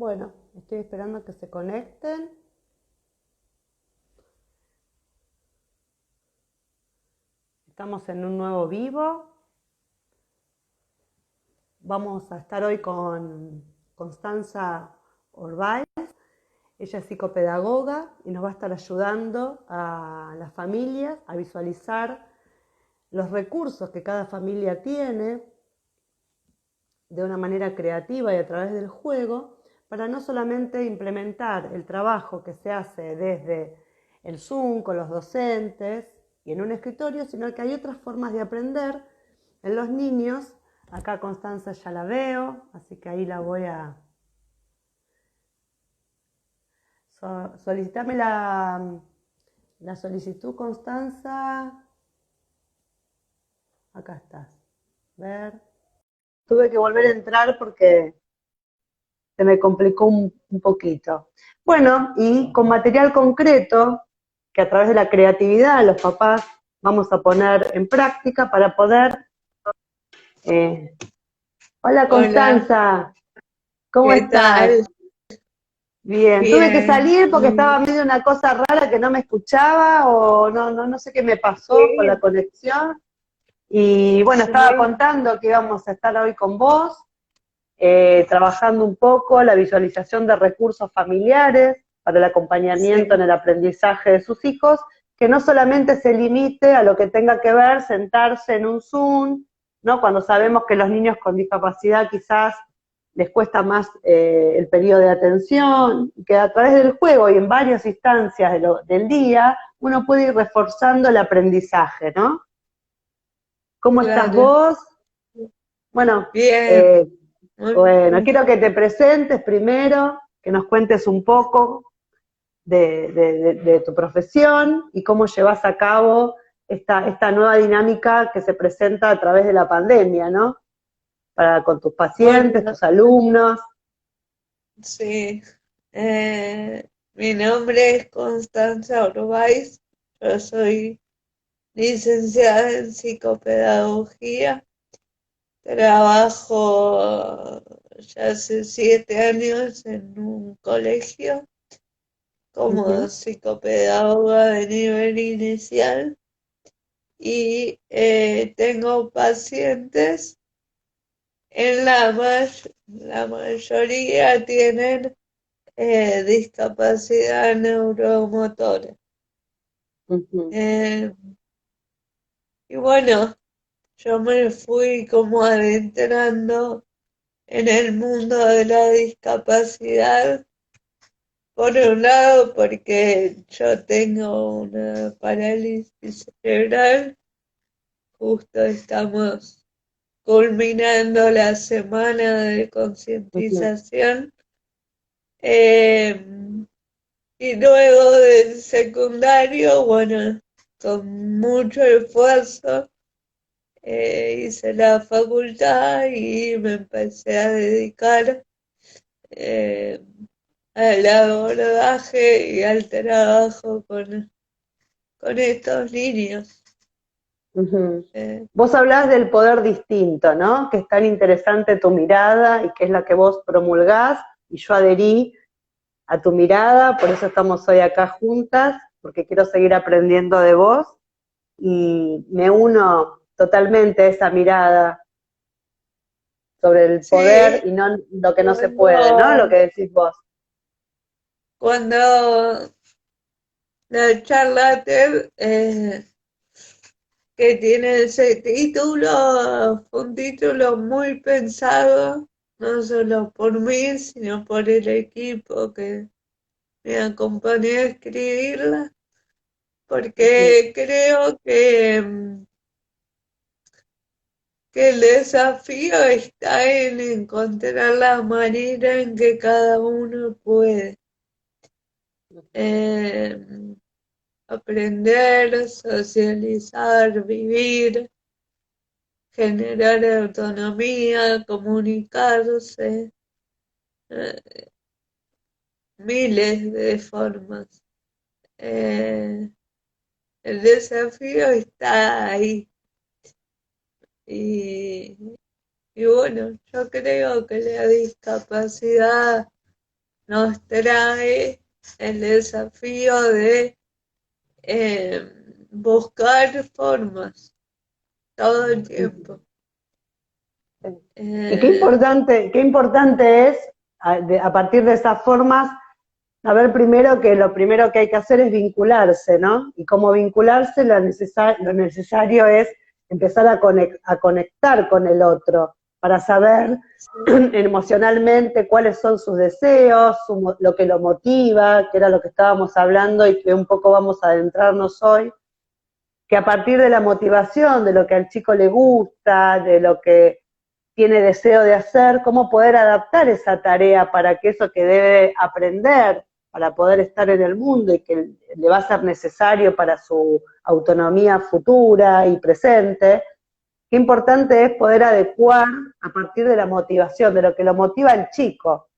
Bueno, estoy esperando que se conecten. Estamos en un nuevo vivo. Vamos a estar hoy con Constanza Orbay. Ella es psicopedagoga y nos va a estar ayudando a las familias a visualizar los recursos que cada familia tiene de una manera creativa y a través del juego, para no solamente implementar el trabajo que se hace desde el Zoom con los docentes y en un escritorio, sino que hay otras formas de aprender en los niños. Acá Constanza ya la veo, así que ahí la voy a solicitarme la solicitud, Constanza. Acá estás. Ver. Tuve que volver a entrar porque se me complicó un poquito. Bueno, y con material concreto que a través de la creatividad los papás vamos a poner en práctica para poder... Hola Hola, Constanza, ¿cómo ¿qué estás? tal? Bien, tuve que Bien. salir porque estaba medio una cosa rara que no me escuchaba o no sé qué me pasó con la Sí, conexión. Y bueno, estaba sí, contando que íbamos a estar hoy con vos, trabajando un poco la visualización de recursos familiares para el acompañamiento en sí, el aprendizaje de sus hijos, que no solamente se limite a lo que tenga que ver sentarse en un Zoom, ¿no? Cuando sabemos que los niños con discapacidad quizás les cuesta más el periodo de atención, que a través del juego y en varias instancias del día uno puede ir reforzando el aprendizaje, ¿no? ¿Cómo estás claro. vos? Bueno, Bien, eh, muy bueno, bien. quiero que te presentes primero, que nos cuentes un poco de tu profesión y cómo llevas a cabo esta nueva dinámica que se presenta a través de la pandemia, ¿no? Con tus pacientes, Bueno, tus alumnos. sí. Mi nombre es Constanza Urbáez. Yo soy licenciada en psicopedagogía. Trabajo ya hace 7 años en un colegio como Ujú, psicopedagoga de nivel inicial. Y tengo pacientes, la mayoría tienen discapacidad neuromotora. ujú. Eh, y bueno, yo me fui como adentrando en el mundo de la discapacidad, por un lado porque yo tengo una parálisis cerebral, justo estamos culminando la semana de Ujú. concientización. eh, y luego del secundario, bueno, con mucho esfuerzo, hice la facultad y me empecé a dedicar eh, al abordaje y al trabajo con estos niños. Ujú. Eh, Vos hablás del poder distinto, ¿no? Que es tan interesante tu mirada y que es la que vos promulgás, y yo adherí a tu mirada, por eso estamos hoy acá juntas, porque quiero seguir aprendiendo de vos y me uno totalmente a esa mirada sobre el poder sí, y no lo que no se puede, ¿no? Lo cuando, que decís vos. cuando la charla TED, que tiene ese título, fue un título muy pensado, no solo por mí, sino por el equipo que me acompañó a escribirla, Ujú, porque creo que el desafío está en encontrar la manera en que cada uno puede eh, aprender, socializar, vivir, generar autonomía, comunicarse, eh, miles de formas. Eh, el desafío está ahí. Y, y bueno, yo creo que la discapacidad nos trae el desafío de buscar formas todo el tiempo. Y qué importante es, a partir de esas formas, saber primero que lo primero que hay que hacer es vincularse, ¿no? Y como vincularse, lo necesario es empezar a conectar con el otro, para saber emocionalmente cuáles son sus deseos, lo que lo motiva, que era lo que estábamos hablando y que un poco vamos a adentrarnos hoy, que a partir de la motivación, de lo que al chico le gusta, de lo que tiene deseo de hacer, cómo poder adaptar esa tarea para que eso que debe aprender para poder estar en el mundo y que le va a ser necesario para su autonomía futura y presente, qué importante es poder adecuar a partir de la motivación, de lo que lo motiva al chico.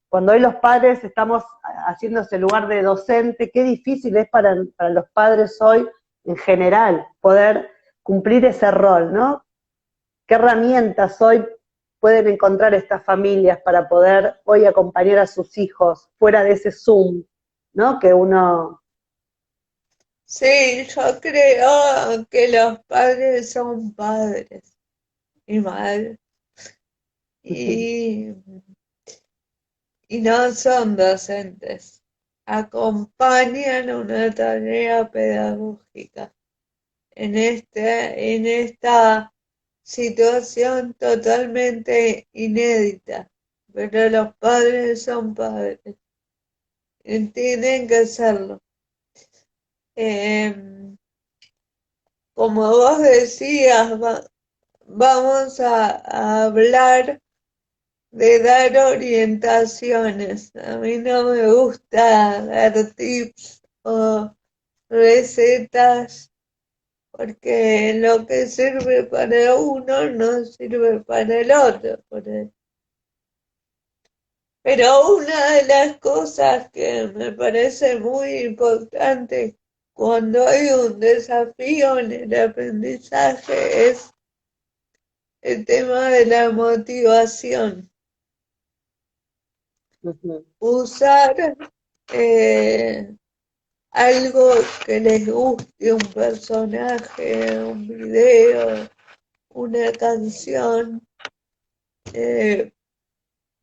Cuando hoy los padres estamos haciendo ese lugar de docente, qué difícil es para los padres hoy en general poder cumplir ese rol, ¿no? ¿Qué herramientas hoy pueden encontrar estas familias para poder hoy acompañar a sus hijos fuera de ese Zoom, ¿no? Que uno... Sí, yo creo que los padres son padres y madres y, y no son docentes. Acompañan una tarea pedagógica en esta situación totalmente inédita, pero los padres son padres y tienen que hacerlo. Como vos decías, vamos a hablar de dar orientaciones. A mí no me gusta dar tips o recetas porque lo que sirve para uno no sirve para el otro. Pero una de las cosas que me parece muy importante cuando hay un desafío en el aprendizaje es el tema de la motivación. Usar algo que les guste, un personaje, un video, una canción,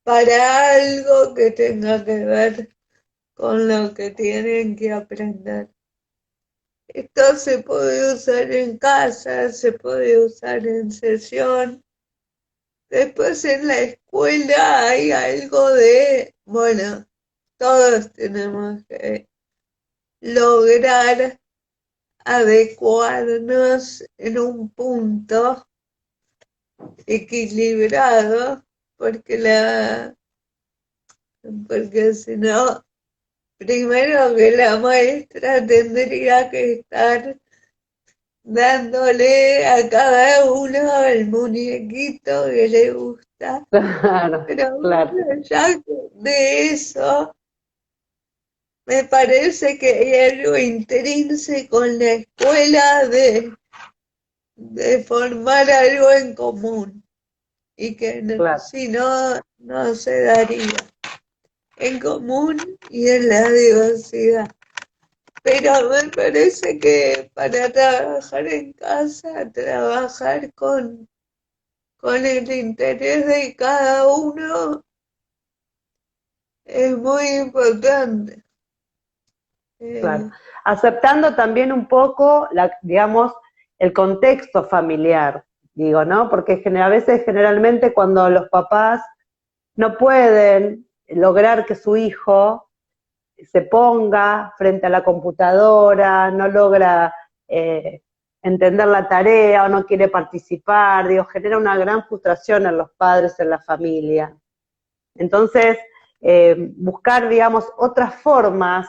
para algo que tenga que ver con lo que tienen que aprender. Esto se puede usar en casa, se puede usar en sesión. Después en la escuela hay algo de, bueno, todos tenemos que lograr adecuarnos en un punto equilibrado, porque si no, primero que la maestra tendría que estar dándole a cada uno el muñequito que le gusta, Claro, pero claro. ya de eso me parece que hay algo intrínseco en la escuela de formar algo en común y que Claro. si no, no se daría en común y en la diversidad. Pero me parece que para trabajar en casa, trabajar con el interés de cada uno es muy importante. Claro. Aceptando también un poco, digamos, el contexto familiar, digo, ¿no? Porque a veces, generalmente, cuando los papás no pueden lograr que su hijo se ponga frente a la computadora, no logra entender la tarea o no quiere participar, digo, genera una gran frustración en los padres, en la familia. Entonces, buscar, digamos, otras formas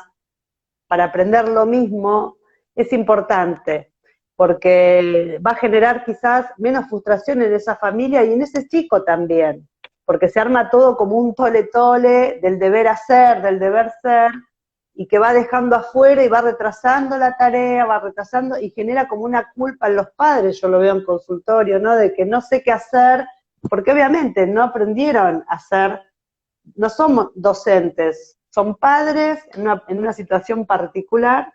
para aprender lo mismo es importante, porque va a generar quizás menos frustración en esa familia y en ese chico también, porque se arma todo como un tole-tole del deber hacer, del deber ser, y que va dejando afuera y va retrasando la tarea, va retrasando y genera como una culpa en los padres, yo lo veo en consultorio, ¿no? De que no sé qué hacer, porque obviamente no aprendieron a hacer no somos docentes, son padres en una situación particular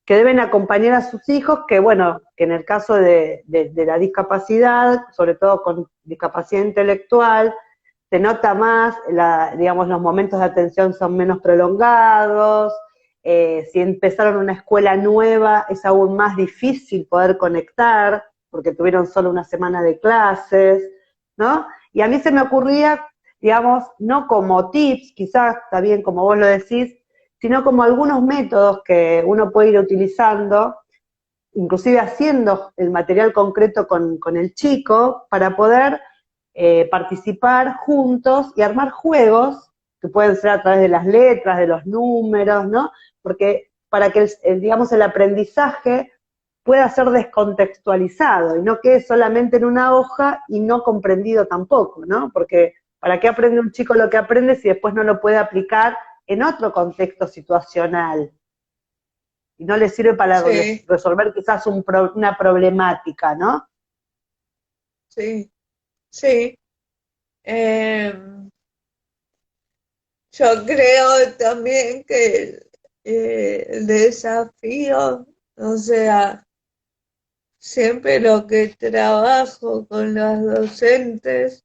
que deben acompañar a sus hijos, que bueno, que en el caso de la discapacidad, sobre todo con discapacidad intelectual, se nota más, digamos, los momentos de atención son menos prolongados, si empezaron una escuela nueva es aún más difícil poder conectar, porque tuvieron solo una semana de clases, ¿no? Y a mí se me ocurría, digamos, no como tips, quizás está bien como vos lo decís, sino como algunos métodos que uno puede ir utilizando, inclusive haciendo el material concreto con el chico, para poder participar juntos y armar juegos, que pueden ser a través de las letras, de los números, ¿no? Porque para que, digamos, el aprendizaje pueda ser descontextualizado y no quede solamente en una hoja y no comprendido tampoco, ¿no? Porque ¿para qué aprende un chico lo que aprende si después no lo puede aplicar en otro contexto situacional? Y no le sirve para Sí, resolver quizás una problemática, ¿no? sí, sí. Em, yo creo también que el desafío, o sea, siempre lo que trabajo con las docentes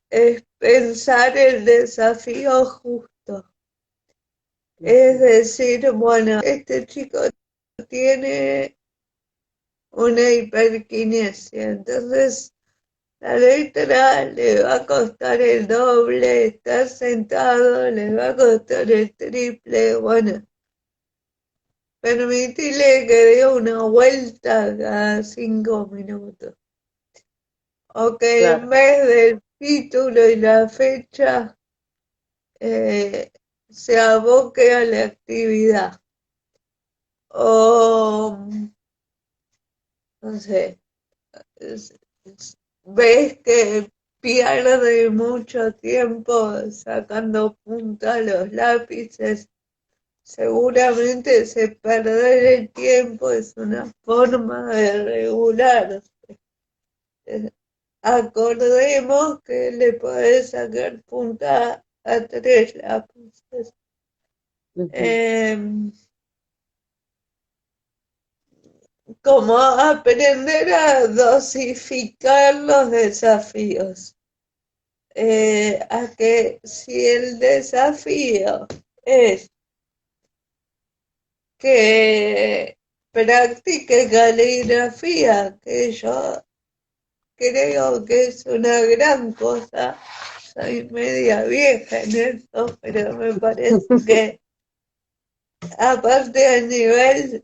es pensar el desafío justo. Es decir, bueno, este chico tiene una hiperquinesia, entonces la letra le va a costar el doble, estar sentado le va a costar el triple, bueno, permitirle que dé una vuelta cada 5 minutos. O que en Claro. vez del título y la fecha eh, se aboque a la actividad. O, no sé, es- ves que pierde mucho tiempo sacando punta a los lápices. Seguramente ese perder el tiempo es una forma de regular. Acordemos que le podés sacar punta a 3 lápices. Ujú. Em, Como aprender a dosificar los desafíos. A que si el desafío es que practique caligrafía, que yo creo que es una gran cosa, soy media vieja en esto, pero me parece que aparte a nivel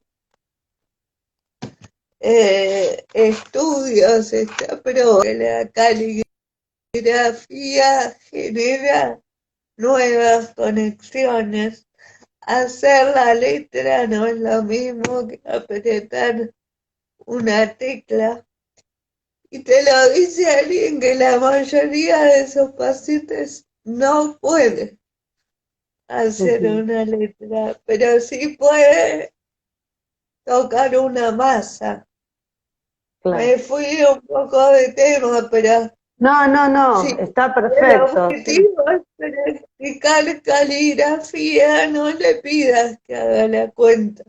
estudios, está, pero que la caligrafía genera nuevas conexiones. Hacer la letra no es lo mismo que apretar una tecla. Y te lo dice alguien que la mayoría de esos pacientes no puede hacer Ujú. una letra, pero sí puede tocar una masa. Claro. Me fui un poco de tema, pero No, no, no, sí, está el perfecto, sí. objetivo es practicar caligrafía, no le pidas que haga la cuenta.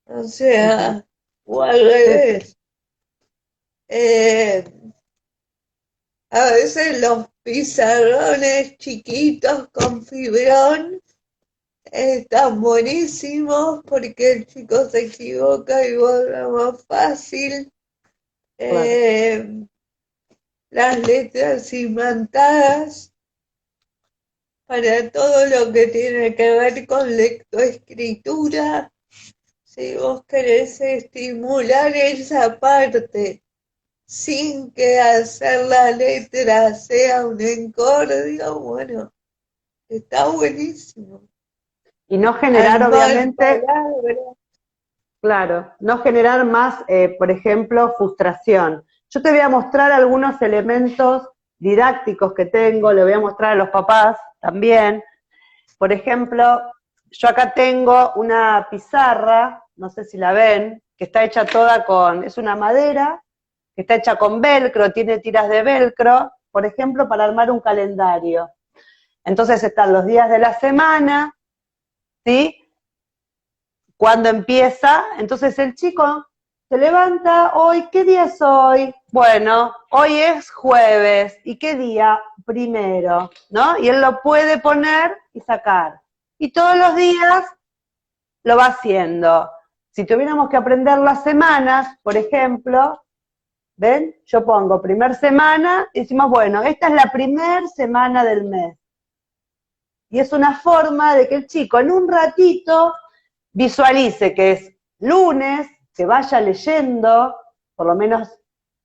O Ujú. sea, o al Sí, sí. revés. Eh, a veces los pizarrones chiquitos con fibrón están buenísimos porque el chico se equivoca y borra más fácil. Claro. Eh, las letras imantadas para todo lo que tiene que ver con lectoescritura. Si vos querés estimular esa parte sin que hacer la letra sea un encordio, bueno, está buenísimo. Y no generar, Armar obviamente, palabras. claro, no generar más, por ejemplo, frustración. Yo te voy a mostrar algunos elementos didácticos que tengo, le voy a mostrar a los papás también. Por ejemplo, yo acá tengo una pizarra, no sé si la ven, que está hecha toda es una madera, que está hecha con velcro, tiene tiras de velcro, por ejemplo, para armar un calendario. Entonces están los días de la semana, ¿sí? Cuando empieza, entonces el chico se levanta, hoy, ¿qué día es hoy? Bueno, hoy es jueves, ¿y qué día? Primero, ¿no? Y él lo puede poner y sacar. Y todos los días lo va haciendo. Si tuviéramos que aprender las semanas, por ejemplo, ¿ven? Yo pongo primer semana y decimos, bueno, esta es la primer semana del mes. Y es una forma de que el chico en un ratito visualice que es lunes, que vaya leyendo, por lo menos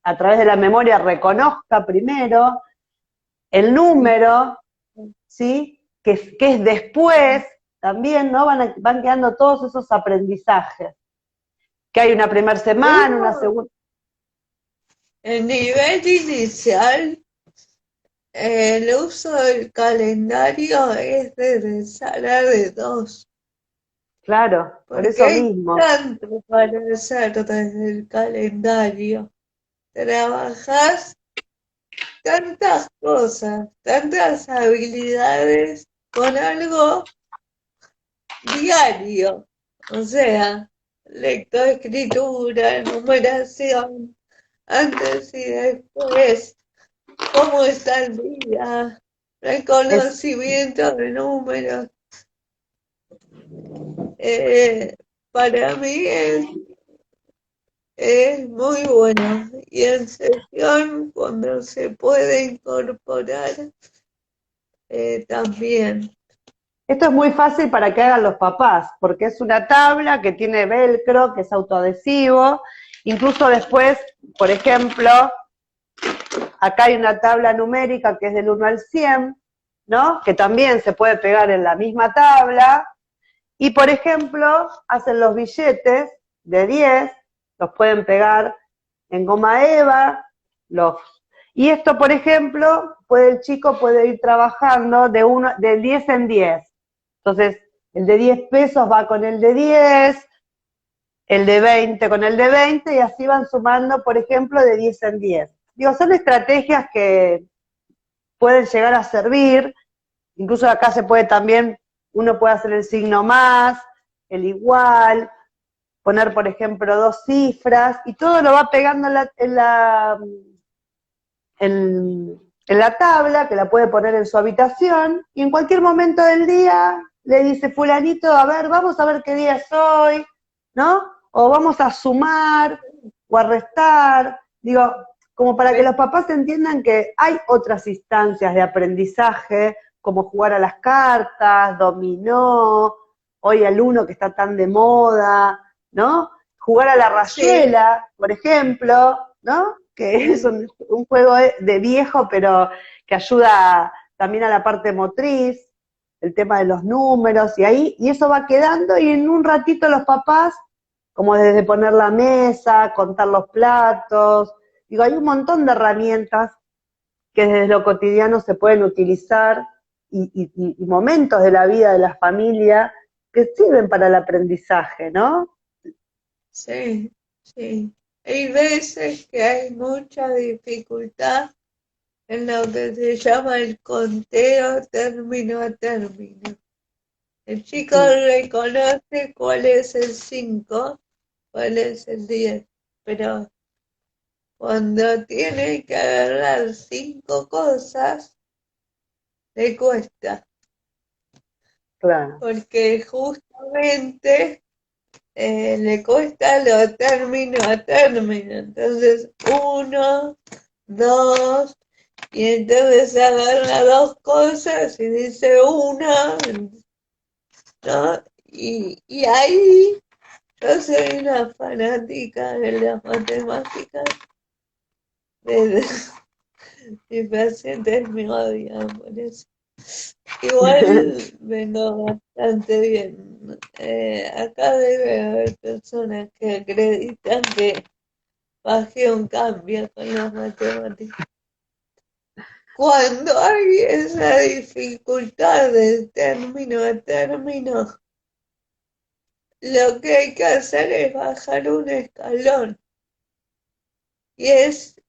a través de la memoria reconozca primero el número, ¿sí? Que es después, también, ¿no? Van quedando todos esos aprendizajes. Que hay una primera semana, una segunda. El nivel inicial, el uso del calendario es desde sala de 2. Claro, por Porque eso hay mismo. tanto para hacer desde el calendario. Trabajas tantas cosas, tantas habilidades con algo diario. O sea, lectoescritura, numeración, antes y después, cómo está el día, reconocimiento de números. Para mí es muy bueno. Y en sesión, cuando se puede incorporar, también. Esto es muy fácil para que hagan los papás, porque es una tabla que tiene velcro, que es autoadhesivo. Incluso después, por ejemplo, acá hay una tabla numérica que es del 1 al 100, ¿no? Que también se puede pegar en la misma tabla. Y, por ejemplo, hacen los billetes de 10, los pueden pegar en goma eva, y esto, por ejemplo, el chico puede ir trabajando de 10 en 10. Entonces, el de 10 pesos va con el de 10, el de 20 con el de 20, y así van sumando, por ejemplo, de 10 en 10. Digo, son estrategias que pueden llegar a servir. Incluso acá se puede también, uno puede hacer el signo más, el igual, poner, por ejemplo, 2 cifras, y todo lo va pegando en la tabla, que la puede poner en su habitación, y en cualquier momento del día le dice fulanito, a ver, vamos a ver qué día es hoy, ¿no? O vamos a sumar o a restar. Digo, como para que los papás entiendan que hay otras instancias de aprendizaje, como jugar a las cartas, dominó, hoy el uno que está tan de moda, ¿no? Jugar a la rayuela, por ejemplo, ¿no? Que es un juego de viejo, pero que ayuda también a la parte motriz, el tema de los números, y eso va quedando, y en un ratito los papás, como desde poner la mesa, contar los platos, digo, hay un montón de herramientas que desde lo cotidiano se pueden utilizar, y momentos de la vida de la familia que sirven para el aprendizaje, ¿no? Sí, sí. Hay veces que hay mucha dificultad en lo que se llama el conteo término a término. El chico reconoce cuál es el 5, cuál es el 10, pero cuando tiene que agarrar 5 cosas, le cuesta, Claro. porque justamente le cuesta lo término a término. Entonces, 1, 2, y entonces agarra 2 cosas y dice una, ¿no? Y ahí yo soy una fanática de las matemáticas. Mis pacientes me odian por eso. Igual vengo bastante bien. Acá debe haber personas que acreditan que bajé un cambio con las matemáticas. Cuando hay esa dificultad de término a término, lo que hay que hacer es bajar un escalón. Y es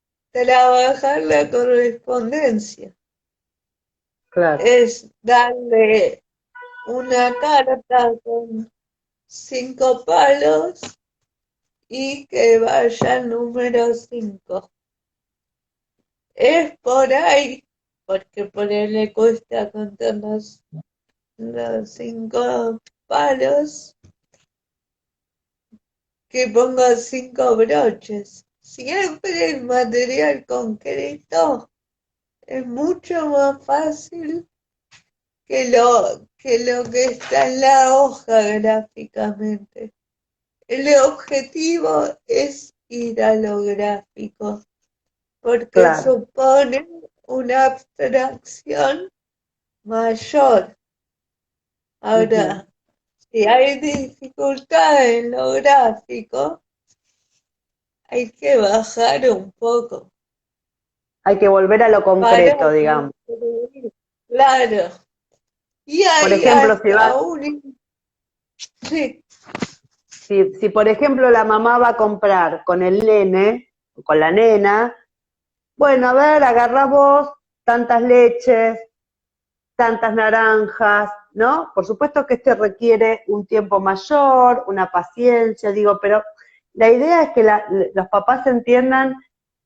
trabajar la correspondencia. Claro. Es darle una carta con 5 palos y que vaya al número 5. Es por ahí, porque por él le cuesta contar los 5 palos, que ponga 5 broches. Siempre el material concreto es mucho más fácil que lo que está en la hoja gráficamente. El objetivo es ir a lo gráfico, porque Claro. supone una abstracción mayor. Ujú. Ahora, si hay dificultad en lo gráfico, hay que bajar un poco Hay que volver a lo para concreto, digamos. construir. Claro. Y Por hay ejemplo, si hasta vas, un... Sí, si por ejemplo la mamá va a comprar con el nene, o con la nena, bueno, a ver, agarrá vos tantas leches, tantas naranjas, ¿no? Por supuesto que este requiere un tiempo mayor, una paciencia, digo, pero la idea es que los papás entiendan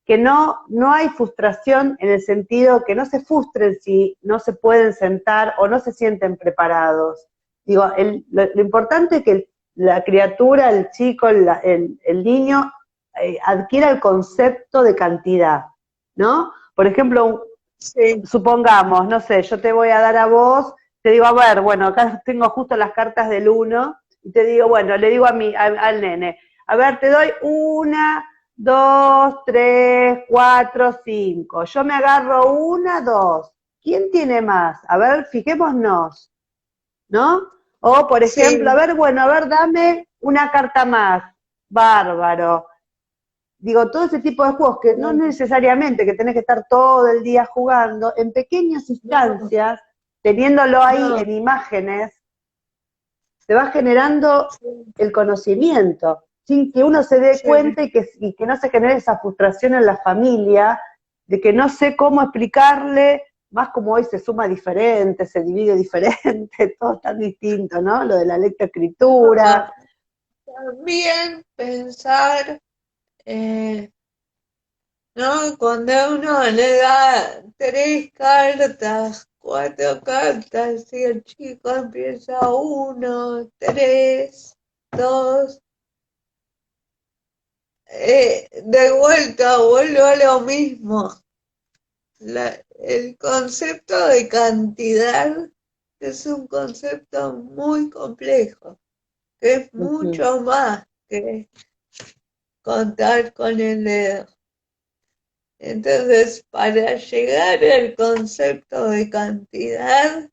que no hay frustración en el sentido que no se frustren si no se pueden sentar o no se sienten preparados. Digo, lo importante es que la criatura, el chico, el niño, adquiera el concepto de cantidad, ¿no? Por ejemplo, sí, supongamos, no sé, yo te voy a dar a vos, te digo, a ver, bueno, acá tengo justo las cartas del uno, y te digo, bueno, le digo al nene, a ver, te doy 1, 2, 3, 4, 5. Yo me agarro 1, 2. ¿Quién tiene más? A ver, fijémonos, ¿no? O, por ejemplo, a sí, ver, bueno, a ver, dame una carta más. Bárbaro. Digo, todo ese tipo de juegos que no no, necesariamente que tenés que estar todo el día jugando, en pequeñas no, instancias, teniéndolo ahí no, en imágenes, se va generando sí, el conocimiento, sin que uno se dé sí, cuenta y que no se genere esa frustración en la familia, de que no sé cómo explicarle, más como hoy se suma diferente, se divide diferente, todo tan distinto, ¿no? Lo de la lectoescritura. no. También pensar, eh, ¿no? Cuando uno le da 3 cartas, 4 cartas, y el chico empieza 1, 3, 2, de vuelta vuelvo a lo mismo. El concepto de cantidad es un concepto muy complejo, que es Ujú, mucho más que contar con el dedo. Entonces, para llegar al concepto de cantidad,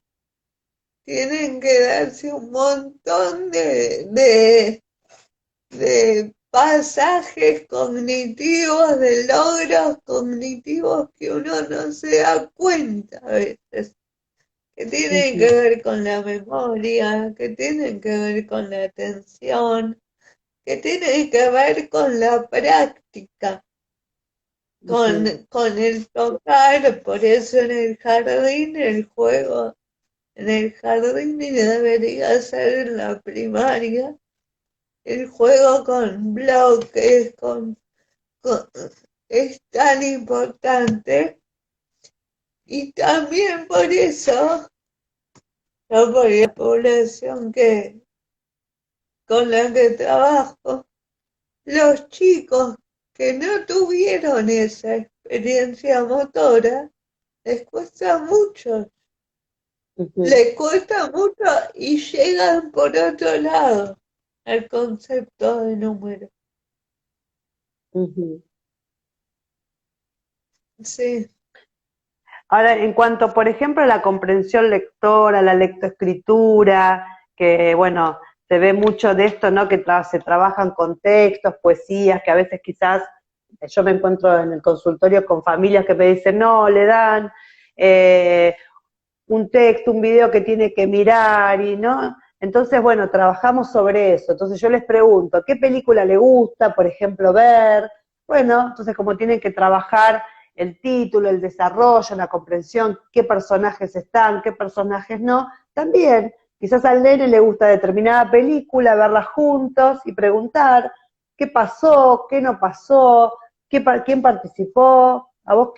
tienen que darse un montón de pasajes cognitivos, de logros cognitivos que uno no se da cuenta a veces, que tienen que ujú, ver con la memoria, que tienen que ver con la atención, que tienen que ver con la práctica. con, ujú, con el tocar, por eso en el jardín, el juego, en el jardín y debería ser en la primaria, el juego con bloques, con- es tan importante y también por eso, yo por la población con la que trabajo, los chicos que no tuvieron esa experiencia motora, les cuesta mucho. ujú, Le cuesta mucho y llegan por otro lado al concepto de número. ujú. Sí, Ahora, en cuanto, por ejemplo, a la comprensión lectora, la lectoescritura, que, bueno, se ve mucho de esto, ¿no? Que se trabajan con textos, poesías, que a veces quizás yo me encuentro en el consultorio con familias que me dicen, no, le dan eh, un texto, un video que tiene que mirar y no. Entonces, bueno, trabajamos sobre eso. Entonces yo les pregunto, ¿qué película le gusta, por ejemplo, ver? bueno, entonces como tienen que trabajar el título, el desarrollo, la comprensión, qué personajes están, qué personajes no, también quizás al nene le gusta determinada película, verla juntos y preguntar qué pasó, qué no pasó, quién participó, a vos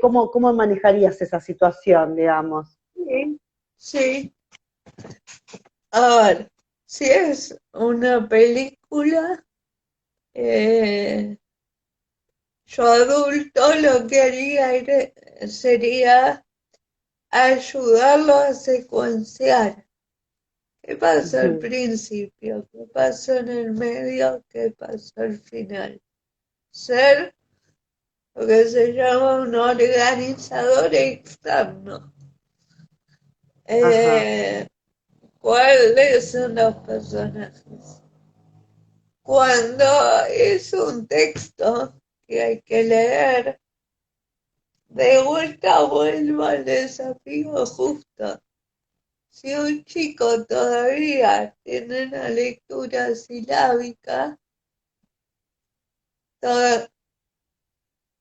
cómo manejarías esa situación, digamos. Sí, sí. A ver, si es una película, eh, yo adulto lo que haría sería ayudarlo a secuenciar. ¿Qué pasó al Ujú. principio? ¿Qué pasó en el medio? ¿Qué pasó al final? Ser lo que se llama un organizador externo. Ajá. Eh, ¿Cuáles son los personajes? Cuando es un texto que hay que leer, de vuelta vuelvo al desafío justo. Si un chico todavía tiene una lectura silábica, toda,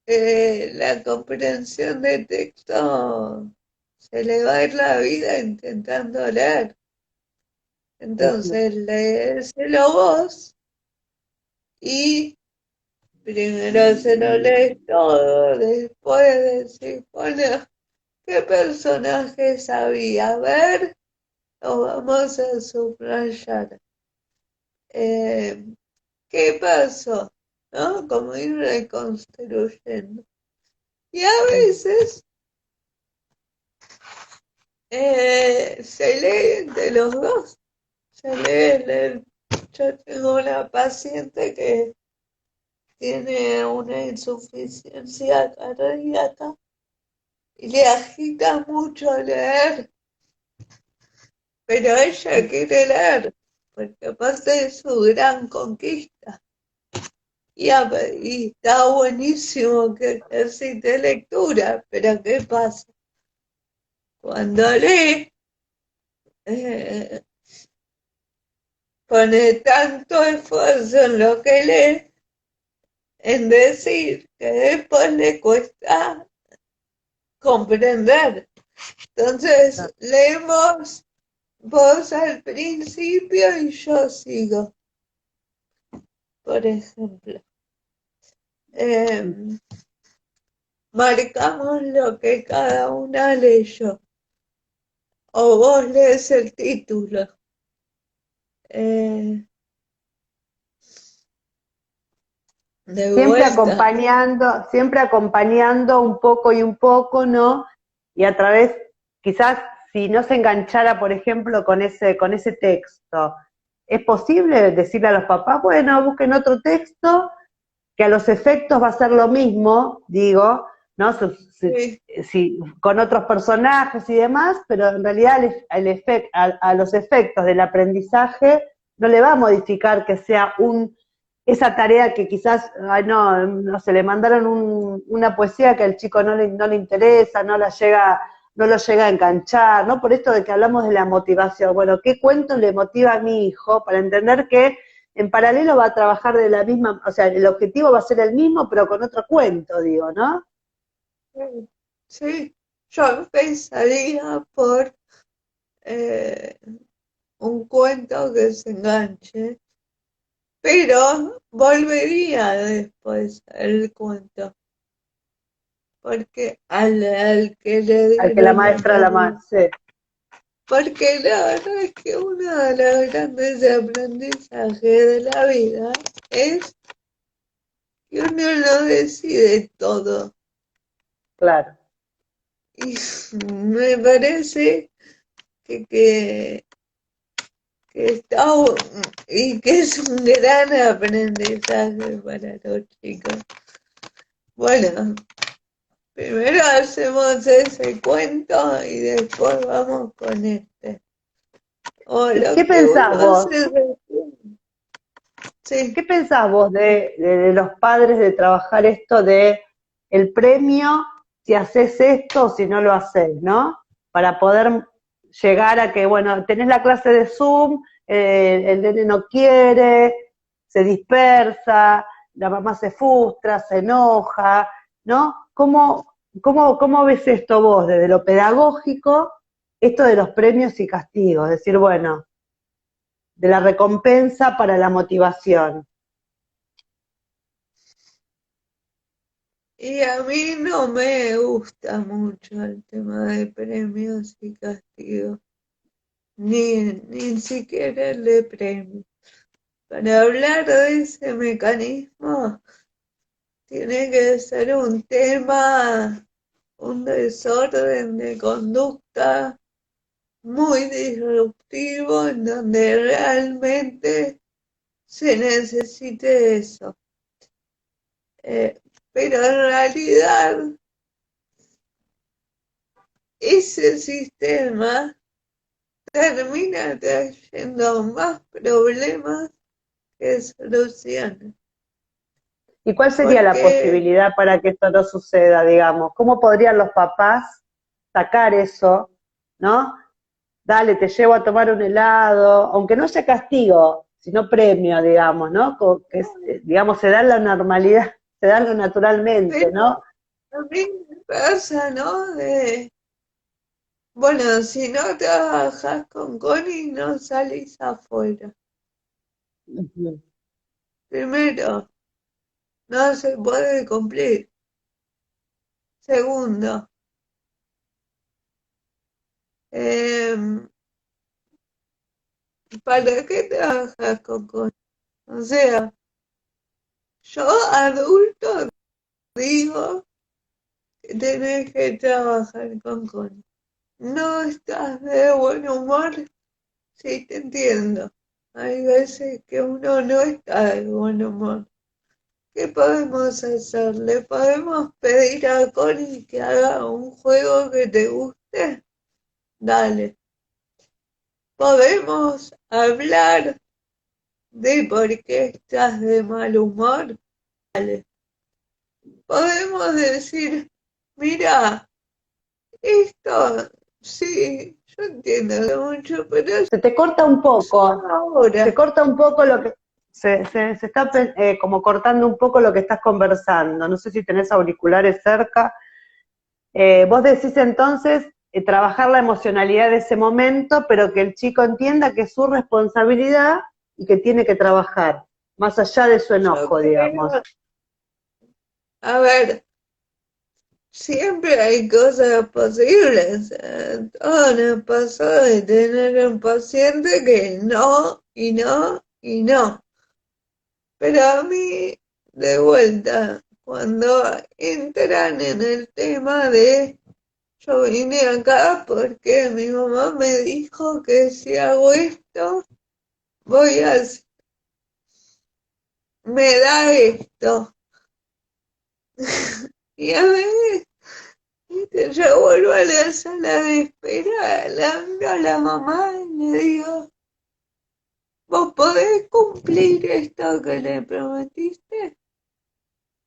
la comprensión de texto se le va a ir la vida intentando leer. Ujú. Entonces, léeselo vos y primero se lo lees todo, después decís, bueno, ¿qué personajes había? A ver, lo vamos a subrayar. Eh, ¿Qué pasó? ¿No? Como ir reconstruyendo. Y a veces se lee entre los dos. Se lee. Yo tengo una paciente que tiene una insuficiencia cardíaca y le agita mucho leer, pero ella quiere leer, porque aparte es su gran conquista. Y está buenísimo que ejercite lectura, pero ¿qué pasa? Cuando lee, eh, pone tanto esfuerzo en lo que lee, en decir que después le cuesta comprender. Entonces, leemos vos al principio y yo sigo, por ejemplo. Eh, Marcamos lo que cada una leyó, o vos lees el título. Eh, de vuelta. Siempre acompañando un poco y un poco, ¿no? Y a través, quizás, si no se enganchara, por ejemplo, con ese texto, ¿es posible decirle a los papás, bueno, busquen otro texto, que a los efectos va a ser lo mismo, digo, ¿no? Sí, Con otros personajes y demás, pero en realidad a los efectos del aprendizaje no le va a modificar que sea esa tarea que quizás, ay, no se le mandaron una poesía que al chico no le interesa, no lo llega a enganchar, ¿no? Por esto de que hablamos de la motivación. Bueno, ¿qué cuento le motiva a mi hijo para entender que en paralelo va a trabajar de la misma, o sea, el objetivo va a ser el mismo, pero con otro cuento, digo, ¿no? sí, sí. Yo empezaría por eh, un cuento que se enganche, pero volvería después al cuento, porque al que le Al que la dieron la maestra la tarea. más, sí, Porque la verdad es que uno de los grandes aprendizajes de la vida es que uno no decide todo. claro. Y me parece que, que, que está y que es un gran aprendizaje para los chicos. Bueno, primero hacemos ese cuento y después vamos con este. O ¿Qué lo que uno pensás vos? hace después. Sí, ¿Qué pensás vos de los padres de trabajar esto de el premio si haces esto o si no lo haces, ¿no? Para poder llegar a que, bueno, tenés la clase de Zoom, el nene no quiere, se dispersa, la mamá se frustra, se enoja, ¿no? ¿Cómo ves esto vos desde lo pedagógico, esto de los premios y castigos? Es decir, bueno, de la recompensa para la motivación. Y a mí no me gusta mucho el tema de premios y castigos, ni siquiera el de premios. Para hablar de ese mecanismo, tiene que ser un tema, un desorden de conducta muy disruptivo en donde realmente se necesite eso. Pero en realidad ese sistema termina trayendo más problemas que soluciones. ¿Y cuál sería la Porque posibilidad para que esto no suceda, digamos? ¿Cómo podrían los papás sacar eso, ¿no? Dale, te llevo a tomar un helado, aunque no sea castigo, sino premio, digamos, ¿no? Que, digamos, se da la normalidad, se da algo naturalmente, pero ¿no? a mí me pasa, ¿no? Bueno, si no trabajas con Connie, no salís afuera. Ujú. Primero, no se puede cumplir. Segundo, em, ¿para qué trabajas con Connie? O sea, yo adulto digo que tenés que trabajar con Connie. No estás de buen humor, sí te entiendo. Hay veces que uno no está de buen humor. ¿Qué podemos hacer? ¿Le podemos pedir a Connie que haga un juego que te guste? Dale. ¿Podemos hablar de por qué estás de mal humor? Dale. Podemos decir, mira, esto sí, yo entiendo mucho, pero Se te corta un solo poco, se ahora. corta un poco lo que, se está como cortando un poco lo que estás conversando. No sé si tenés auriculares cerca. Vos decís entonces trabajar la emocionalidad de ese momento, pero que el chico entienda que es su responsabilidad y que tiene que trabajar, más allá de su Yo enojo, digamos. creo, a ver, siempre hay cosas posibles. Todo nos pasó de tener un paciente que no, y no, y no. Pero a mí, de vuelta, cuando entran en el tema de yo vine acá porque mi mamá me dijo que si hago esto, voy a, me da esto. Y a veces, viste, yo vuelvo a la sala de espera, la miro a la mamá y le digo, ¿vos podés cumplir esto que le prometiste?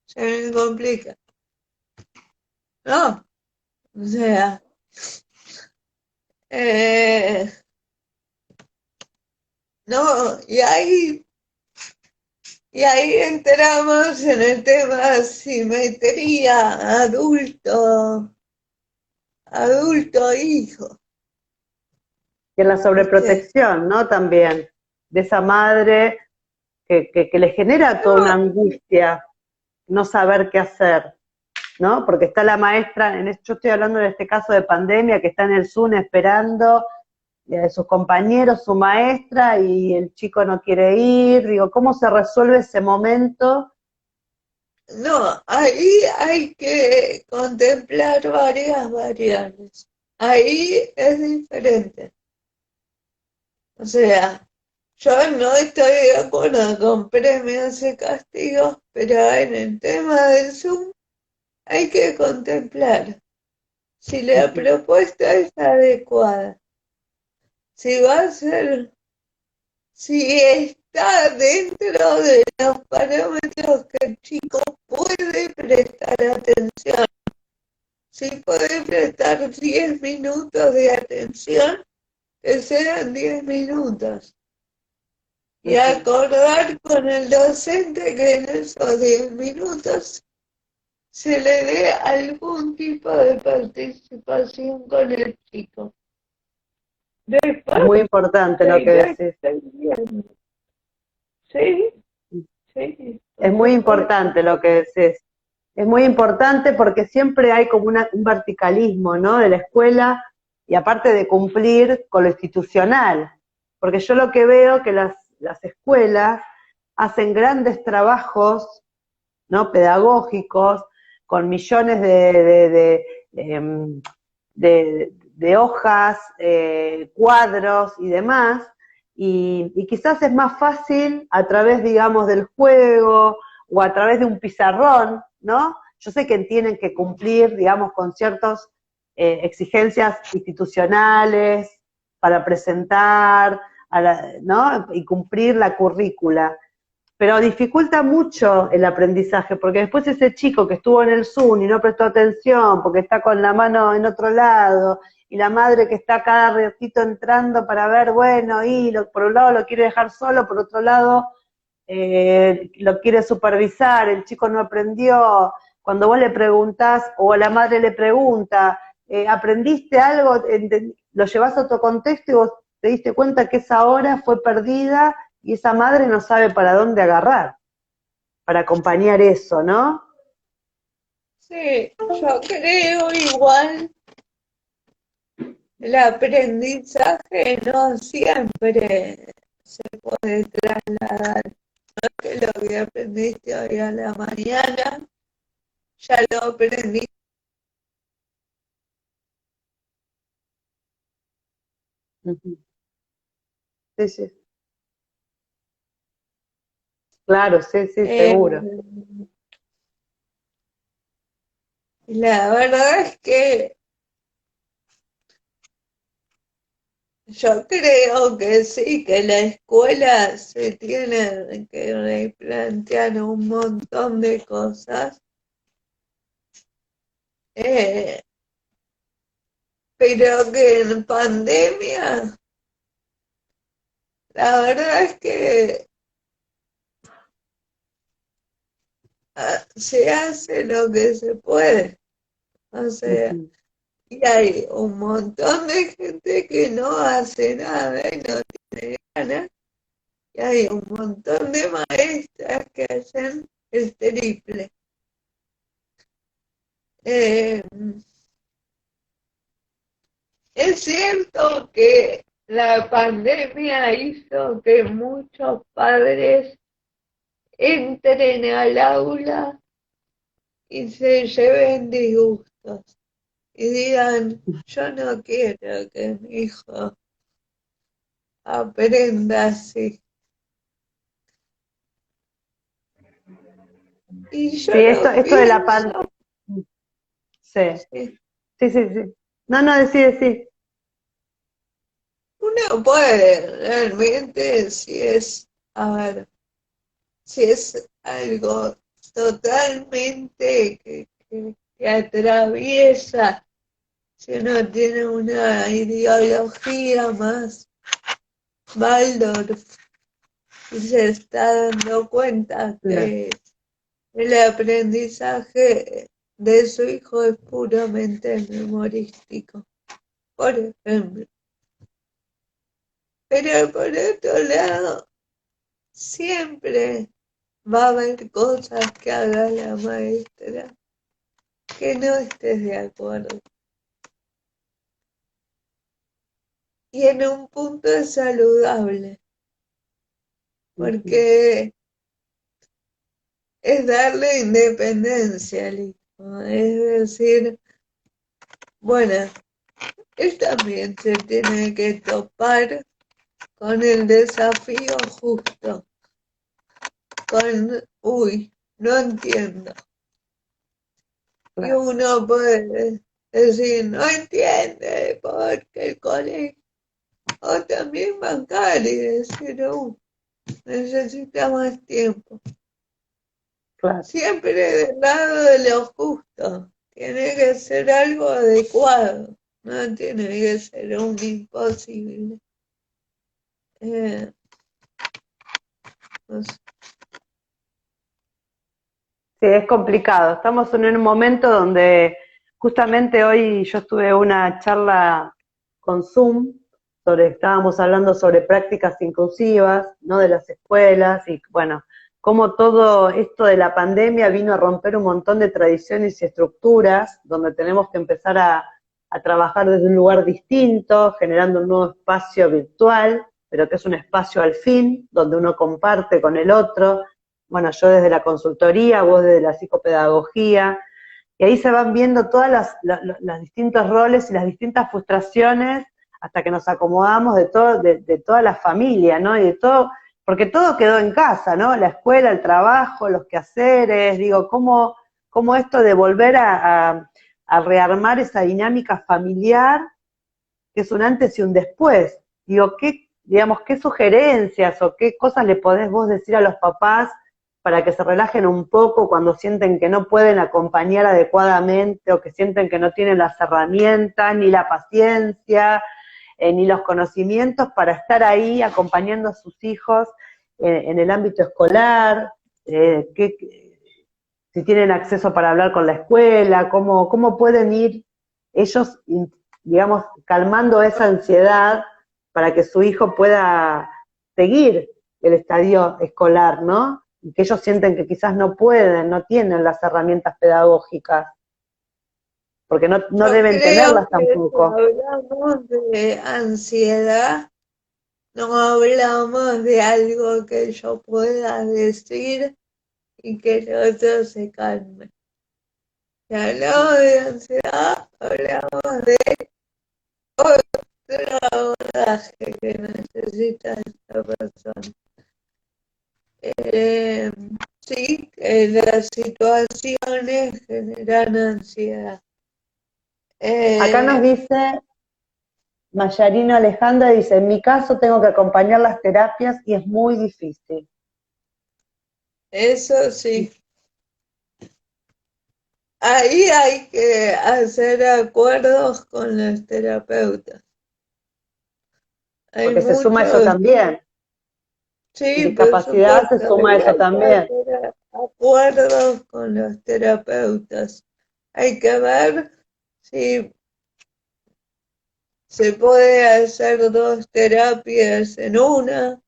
Se me complica. No, o sea, eh, no, y ahí entramos en el tema simetría adulto-hijo, Y en la ¿viste? sobreprotección, ¿no? También, de esa madre que le genera toda una No, angustia no saber qué hacer, ¿no? Porque está la maestra, yo estoy hablando de este caso de pandemia, que está en el Zoom esperando sus compañeros, su maestra, y el chico no quiere ir. Digo, ¿cómo se resuelve ese momento? no, ahí hay que contemplar varias variables. Ahí es diferente. O sea, yo no estoy de acuerdo con premios y castigos, pero en el tema del Zoom hay que contemplar si la propuesta es adecuada, si va a ser, si está dentro de los parámetros que el chico puede prestar atención. Si puede prestar 10 minutos de atención, que sean 10 minutos. y acordar con el docente que en esos 10 minutos se le dé algún tipo de participación con el chico. Es muy importante lo que decís. Sí, sí. Es muy importante lo que decís. Es muy importante porque siempre hay como un verticalismo, ¿no? De la escuela y aparte de cumplir con lo institucional. Porque yo lo que veo que las escuelas hacen grandes trabajos, ¿no? Pedagógicos, con millones de hojas, cuadros y demás, y quizás es más fácil a través, digamos, del juego o a través de un pizarrón, ¿no? Yo sé que tienen que cumplir, digamos, con ciertas exigencias institucionales para presentar, ¿no? Y cumplir la currícula, pero dificulta mucho el aprendizaje, porque después ese chico que estuvo en el Zoom y no prestó atención, porque está con la mano en otro lado, y la madre que está cada ratito entrando para ver, bueno, por un lado lo quiere dejar solo, por otro lado lo quiere supervisar, el chico no aprendió, cuando vos le preguntás, o la madre le pregunta, ¿aprendiste algo? Lo llevas a otro contexto y vos te diste cuenta que esa hora fue perdida y esa madre no sabe para dónde agarrar, para acompañar eso, ¿no? Sí, yo creo igual el aprendizaje no siempre se puede trasladar. No es que lo que aprendiste hoy a la mañana, ya lo aprendí. Uh-huh. Sí, sí. Claro, sí, sí, Eh, seguro. la verdad es que yo creo que sí, que la escuela se tiene que replantear un montón de cosas, eh, pero que en pandemia, la verdad es que se hace lo que se puede. O sea, Uh-huh. y hay un montón de gente que no hace nada y no tiene ganas, y hay un montón de maestras que hacen el triple. Eh, es cierto que la pandemia hizo que muchos padres entren al aula y se lleven disgustos y digan, yo no quiero que mi hijo aprenda así. Y yo Sí, lo esto de la pan, pienso, sí, sí, sí, sí, sí. No, no, decí. uno puede realmente, si es, a ver, si es algo totalmente que atraviesa, si uno tiene una ideología más Waldorf y se está dando cuenta Claro. que el aprendizaje de su hijo es puramente memorístico, por ejemplo. Pero por otro lado, siempre va a haber cosas que haga la maestra que no estés de acuerdo. Y en un punto es saludable, Uh-huh. porque es darle independencia al hijo. Es decir, bueno, él también se tiene que topar con el desafío justo, con, uy, no entiendo. Y Claro. uno puede decir, no entiende porque el colegio, o también bancar y decir, necesita más tiempo. Claro. Siempre del lado de lo justo. Tiene que ser algo adecuado. No tiene que ser un imposible. Eh, No sé. Sí, es complicado. Estamos en un momento donde justamente hoy yo tuve una charla con Zoom estábamos hablando sobre prácticas inclusivas, ¿no? De las escuelas y bueno, cómo todo esto de la pandemia vino a romper un montón de tradiciones y estructuras, donde tenemos que empezar a trabajar desde un lugar distinto, generando un nuevo espacio virtual, pero que es un espacio al fin, donde uno comparte con el otro. Bueno, yo desde la consultoría, vos desde la psicopedagogía, y ahí se van viendo todas los distintos roles y las distintas frustraciones hasta que nos acomodamos de toda la familia, ¿no? Y de todo, porque todo quedó en casa, ¿no? La escuela, el trabajo, los quehaceres, digo, cómo esto de volver a rearmar esa dinámica familiar, que es un antes y un después. Digo, qué sugerencias o qué cosas le podés vos decir a los papás para que se relajen un poco cuando sienten que no pueden acompañar adecuadamente o que sienten que no tienen las herramientas, ni la paciencia, ni los conocimientos para estar ahí acompañando a sus hijos en el ámbito escolar, si tienen acceso para hablar con la escuela, cómo pueden ir ellos, digamos, calmando esa ansiedad para que su hijo pueda seguir el estadio escolar, ¿no? Y que ellos sienten que quizás no pueden, no tienen las herramientas pedagógicas, porque no Yo deben creo tenerlas que si tampoco. hablamos de ansiedad, no hablamos de algo que yo pueda decir y que el otro se calme. Si hablamos de ansiedad, hablamos de otro abordaje que necesita esta persona. Eh, sí, que las situaciones generan ansiedad. Acá nos Eh, dice Mayarino Alejandra, dice, en mi caso tengo que acompañar las terapias y es muy difícil. Eso sí. Ahí hay que hacer acuerdos con los terapeutas. Hay Porque se suma eso muchos, también. En sí, por discapacidad se supuesto, suma y eso hay que también. hacer acuerdos con los terapeutas. Hay que ver si se puede hacer dos terapias en una.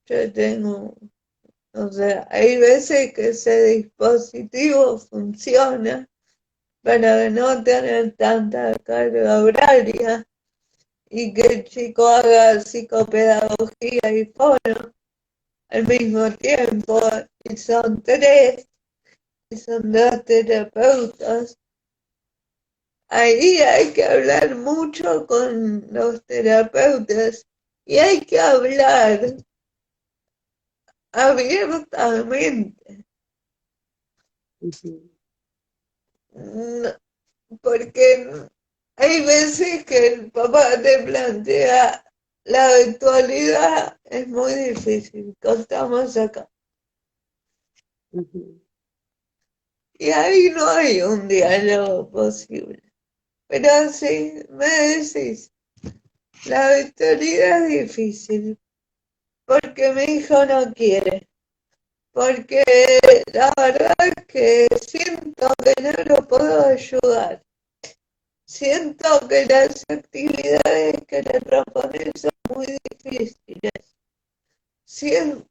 Yo tengo, o sea, hay veces que ese dispositivo funciona para no tener tanta carga horaria y que el chico haga psicopedagogía y foro al mismo tiempo, y son tres, y son dos terapeutas. Ahí hay que hablar mucho con los terapeutas y hay que hablar abiertamente, porque hay veces que el papá te plantea la virtualidad es muy difícil, contamos acá. Y ahí no hay un diálogo posible. Pero sí, me decís, la virtualidad es difícil, porque mi hijo no quiere, porque la verdad es que siento que no lo puedo ayudar. Siento que las actividades que le proponen son muy difíciles. Siento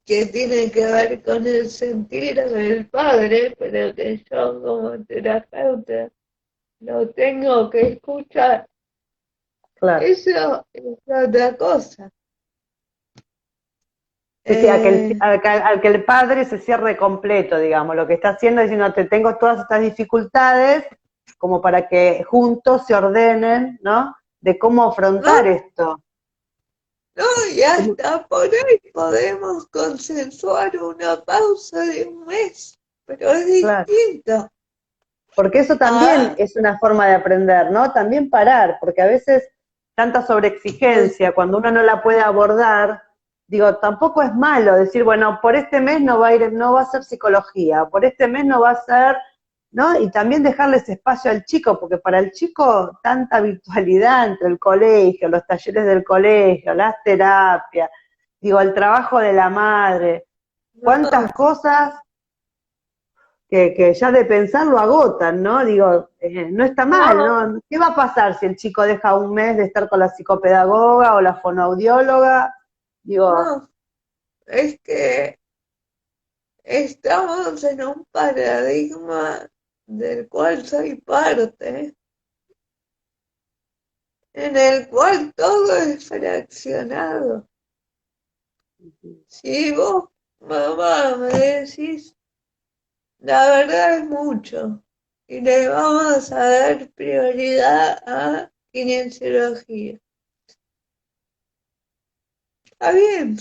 que tiene que ver con el sentir del padre, pero que yo como terapeuta lo tengo que escuchar. Claro. Eso es otra cosa. Sí, sí, Eh, al que el padre se cierre completo, digamos, lo que está haciendo es diciendo, te tengo todas estas dificultades, como para que juntos se ordenen, ¿no? De cómo ¿no? afrontar esto. ¿No? Y hasta por ahí podemos consensuar una pausa de un mes, pero es Claro. distinto. Porque eso también Ah, es una forma de aprender, ¿no? También parar, porque a veces tanta pues, sobreexigencia, cuando uno no la puede abordar, digo, tampoco es malo decir, bueno, por este mes no va a ir, no va a ser psicología, por este mes no va a ser, ¿no? Y también dejarles espacio al chico, porque para el chico tanta virtualidad entre el colegio, los talleres del colegio, las terapias, digo, el trabajo de la madre, No, cuántas cosas que ya de pensar lo agotan, ¿no? Digo, no está mal, no, ¿no? ¿Qué va a pasar si el chico deja un mes de estar con la psicopedagoga o la fonoaudióloga? Digo, no, es que estamos en un paradigma del cual soy parte, en el cual todo es fraccionado. Si vos, mamá, me decís, la verdad es mucho, y le vamos a dar prioridad a kinesiología. Está bien,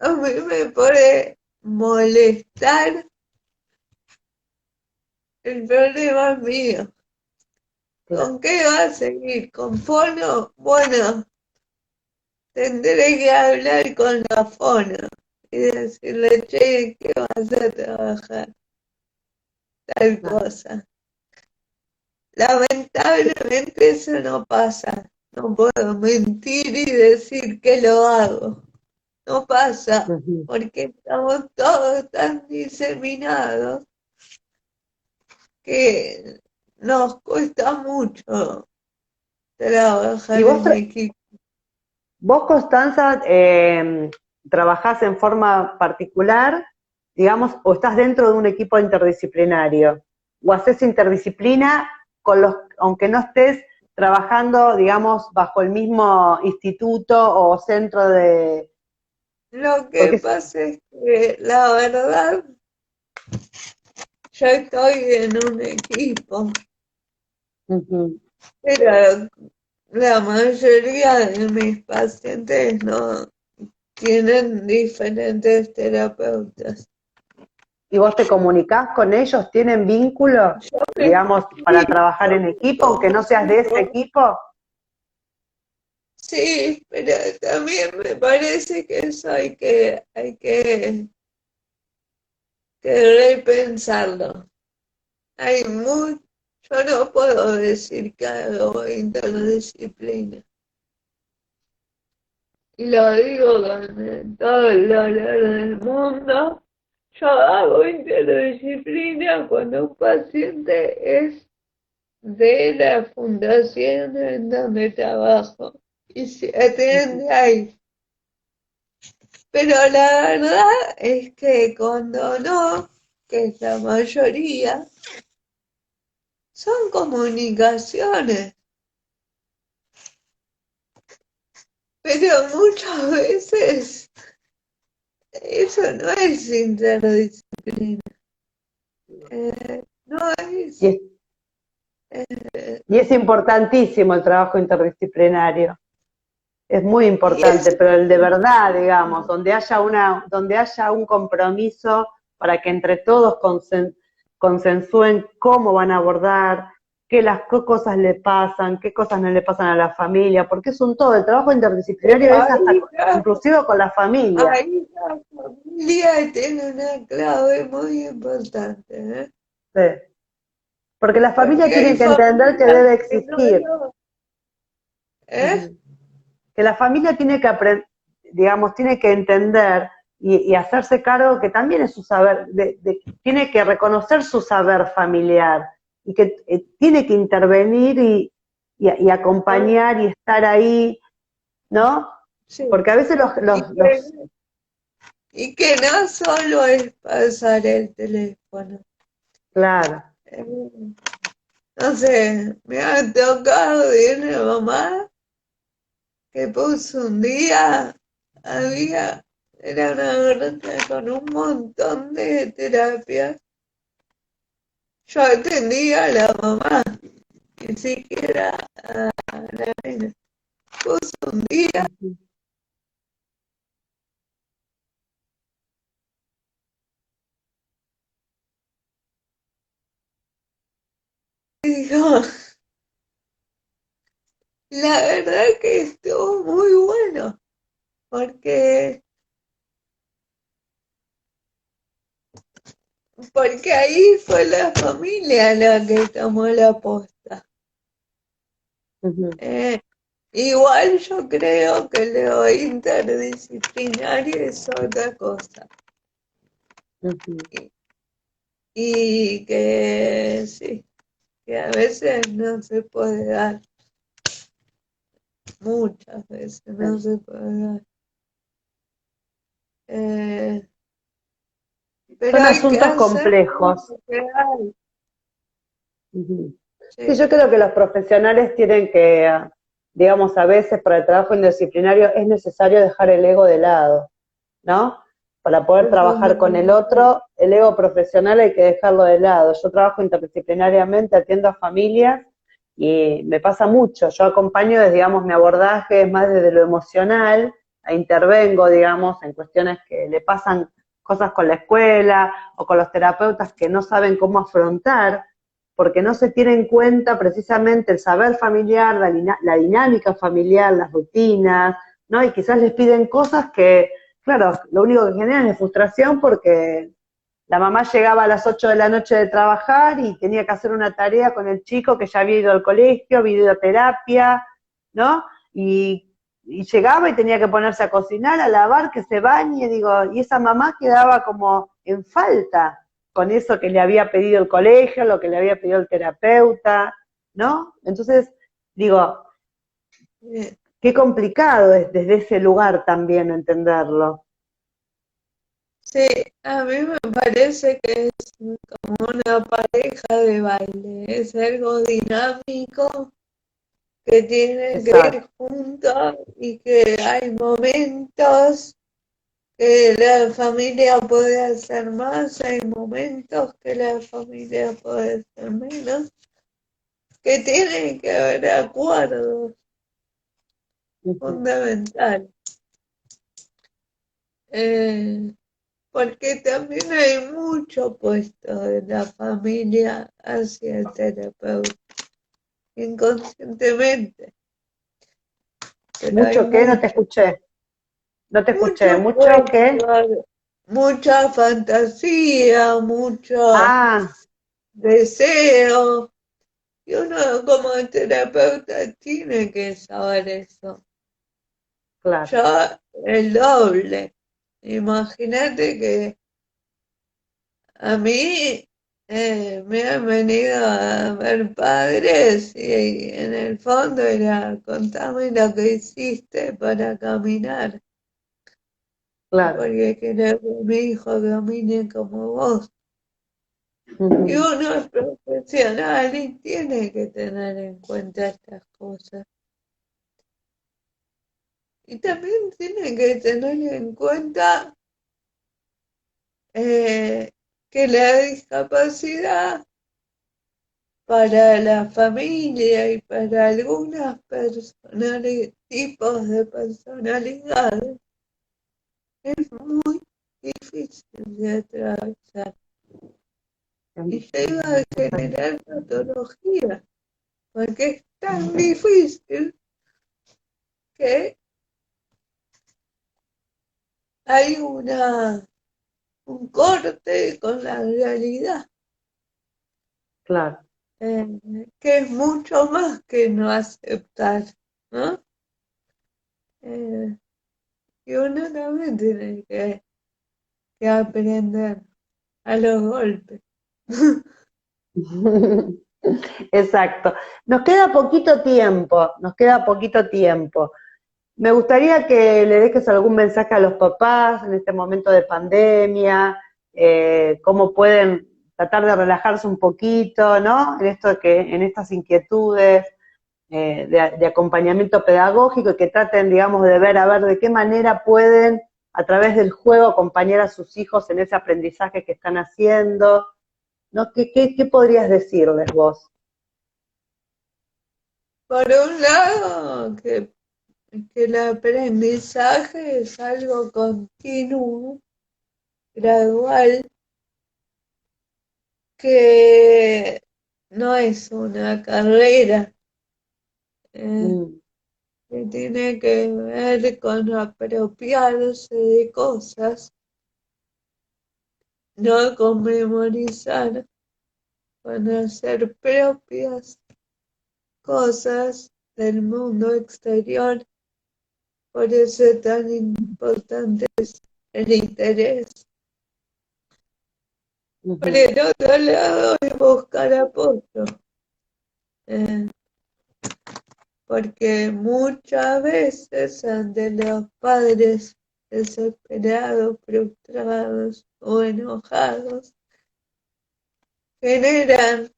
a mí me puede molestar, el problema es mío. claro, ¿Con qué va a seguir? ¿Con fono? Bueno, tendré que hablar con la fono y decirle, che, ¿qué vas a trabajar? Tal claro. cosa. Lamentablemente eso no pasa. No puedo mentir y decir que lo hago. No pasa, Ujú. porque estamos todos tan diseminados que nos cuesta mucho Y trabajar vos, en equipo. vos Constanza, trabajás en forma particular, digamos, o estás dentro de un equipo interdisciplinario, o haces interdisciplina con los, aunque no estés trabajando, digamos, bajo el mismo instituto o centro de, Lo que porque pasa es que la verdad, yo estoy en un equipo, ujú, pero la mayoría de mis pacientes no tienen diferentes terapeutas. y vos te comunicás con ellos, ¿tienen vínculo, Yo me digamos, para trabajar explico, en me equipo, aunque no seas de ese comunico. equipo? Sí, pero también me parece que eso hay que repensarlo. Yo no puedo decir que hago interdisciplina. Y lo digo con todo el dolor del mundo. Yo hago interdisciplina cuando un paciente es de la fundación en donde trabajo y se atiende ahí. Pero la verdad es que cuando no, que es la mayoría, son comunicaciones. Pero muchas veces eso no es interdisciplina. No Y es. es, eh, y es importantísimo el trabajo interdisciplinario. Es muy y es. importante, pero el de verdad, digamos, donde haya un compromiso para que entre todos consensúen cómo van a abordar, qué cosas le pasan, qué cosas no le pasan a la familia, porque es un todo, el trabajo Pero interdisciplinario es hasta inclusive con la familia. ahí la familia tiene una clave muy importante, ¿eh? Sí. Porque la familia Porque tiene hay que entender que familias debe que no existir. lo. ¿Eh? Ujú. Que la familia tiene que aprender, digamos, tiene que entender y hacerse cargo que también es su saber, tiene que reconocer su saber familiar y que tiene que intervenir y acompañar y estar ahí, ¿no? Sí. Porque a veces Y que, y que no solo es pasar el teléfono. claro, Eh, No sé, me ha tocado de una mamá que puso un día, era una granja con un montón de terapias. Yo atendía a la mamá, ni siquiera a la nena. Puso un día y dijo, la verdad que estuvo muy bueno, porque, porque ahí fue la familia la que tomó la posta. ujú, Eh, Igual yo creo que lo interdisciplinario es otra cosa. Ujú. Y que sí, que a veces no se puede dar, muchas veces no Sí. se puede dar. Eh, pero Son hay que asuntos hacer complejos. lo que hay. Ujú. Sí, Sí, yo creo que los profesionales tienen que, digamos, a veces para el trabajo interdisciplinario es necesario dejar el ego de lado, ¿no? Para poder es trabajar con el fundamental. otro, el ego profesional hay que dejarlo de lado. Yo trabajo interdisciplinariamente, atiendo a familias y me pasa mucho. Yo acompaño desde, digamos, mi abordaje es más desde lo emocional, e intervengo, digamos, en cuestiones que le pasan cosas con la escuela o con los terapeutas que no saben cómo afrontar, porque no se tiene en cuenta precisamente el saber familiar, la dinámica familiar, las rutinas, ¿no? Y quizás les piden cosas que, claro, lo único que generan es frustración porque la mamá llegaba a las 8 de la noche de trabajar y tenía que hacer una tarea con el chico que ya había ido al colegio, había ido a terapia, ¿no? Y llegaba y tenía que ponerse a cocinar, a lavar, que se bañe, digo, y esa mamá quedaba como en falta con eso que le había pedido el colegio, lo que le había pedido el terapeuta, ¿no? Entonces, digo, Eh, qué complicado es desde ese lugar también entenderlo. Sí, a mí me parece que es como una pareja de baile, es algo dinámico que tienen que ir Exacto, juntos y que hay momentos que la familia puede hacer más, hay momentos que la familia puede hacer menos, que tienen que haber acuerdos fundamentales. Eh, Porque también hay mucho puesto de la familia hacia el terapeuta, inconscientemente, pero hay mucho que no te escuché, mucho mucho que, puesto, mucha fantasía, mucho ah, deseo, y uno como terapeuta tiene que saber eso. claro, Yo el doble. Imagínate que a mí me han venido a ver padres y en el fondo era contame lo que hiciste para caminar, claro. porque quiero que mi hijo camine como vos. Y Ujú. uno es profesional y tiene que tener en cuenta estas cosas. Y también tiene que tener en cuenta eh, que la discapacidad para la familia y para algunas tipos de personalidades es muy difícil de atravesar y llega a generar patología, porque es tan difícil que hay un corte con la realidad, Claro, eh, que es mucho más que no aceptar, ¿no? Eh, y uno también tiene que aprender a los golpes. exacto. Nos queda poquito tiempo. Me gustaría que le dejes algún mensaje a los papás en este momento de pandemia, cómo pueden tratar de relajarse un poquito, ¿no? En estas inquietudes de acompañamiento pedagógico y que traten, digamos, de ver a ver de qué manera pueden a través del juego acompañar a sus hijos en ese aprendizaje que están haciendo, ¿no? ¿Qué podrías decirles vos? Por un lado, que el aprendizaje es algo continuo, gradual, que no es una carrera, eh, Mm, que tiene que ver con apropiarse de cosas, no con memorizar, con hacer propias cosas del mundo exterior. Por eso es tan importante el interés. Por Ujú. el otro lado es buscar apoyo, eh, porque muchas veces ante los padres desesperados, frustrados o enojados, generan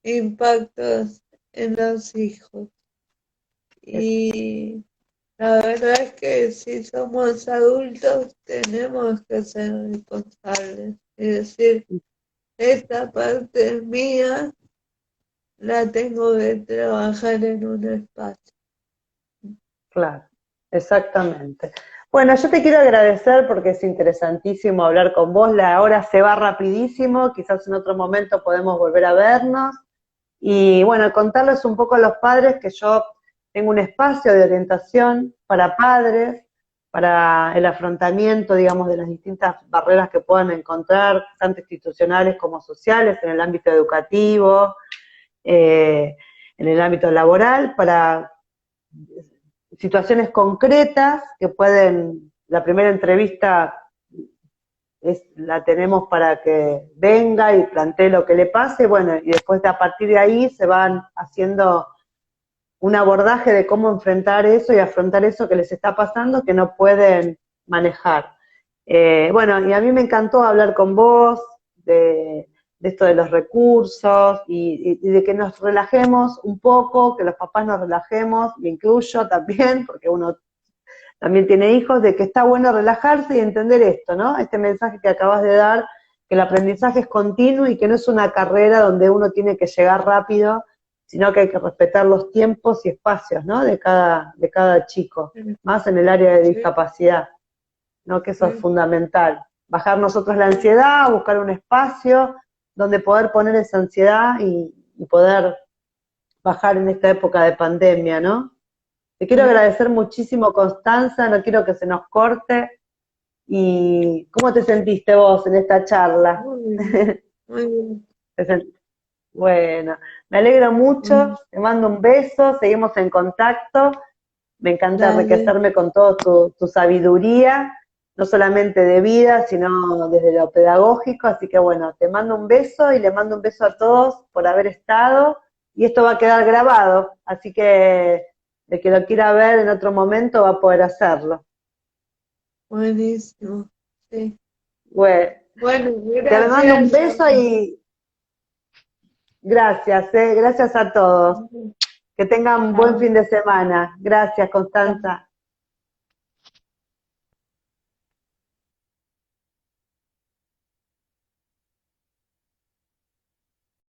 impactos en los hijos. Es- Y la verdad es que si somos adultos tenemos que ser responsables. Es decir, esta parte mía la tengo que trabajar en un espacio. Claro, exactamente. Bueno, yo te quiero agradecer porque es interesantísimo hablar con vos. La hora se va rapidísimo, quizás en otro momento podemos volver a vernos. Y bueno, contarles un poco a los padres que yo tengo un espacio de orientación para padres, para el afrontamiento, digamos, de las distintas barreras que puedan encontrar, tanto institucionales como sociales, en el ámbito educativo, eh, en el ámbito laboral, para situaciones concretas que pueden, la primera entrevista la tenemos para que venga y plantee lo que le pase, bueno, y después a partir de ahí se van haciendo un abordaje de cómo enfrentar eso y afrontar eso que les está pasando que no pueden manejar. Bueno, y a mí me encantó hablar con vos de esto de los recursos y de que nos relajemos un poco, que los papás nos relajemos, me incluyo también, porque uno también tiene hijos, de que está bueno relajarse y entender esto, ¿no? Este mensaje que acabas de dar, que el aprendizaje es continuo y que no es una carrera donde uno tiene que llegar rápido, sino que hay que respetar los tiempos y espacios, ¿no? De cada chico, más en el área de Sí, discapacidad, ¿no? Que eso es sí, fundamental. Bajar nosotros la ansiedad, buscar un espacio donde poder poner esa ansiedad y poder bajar en esta época de pandemia, ¿no? Te quiero sí. agradecer muchísimo, Constanza, no quiero que se nos corte. ¿Y cómo te sentiste vos en esta charla? Muy bien, muy bien. Bueno, me alegro mucho, Mm, te mando un beso, seguimos en contacto, me encanta dale, enriquecerme con toda tu sabiduría, no solamente de vida, sino desde lo pedagógico, así que bueno, te mando un beso y le mando un beso a todos por haber estado, y esto va a quedar grabado, así que el que lo quiera ver en otro momento va a poder hacerlo. buenísimo. Sí. Bueno, Bueno, te mando un gracias. beso y gracias, gracias a todos. Que tengan buen Chao. fin de semana. Gracias, Chao. Constanza.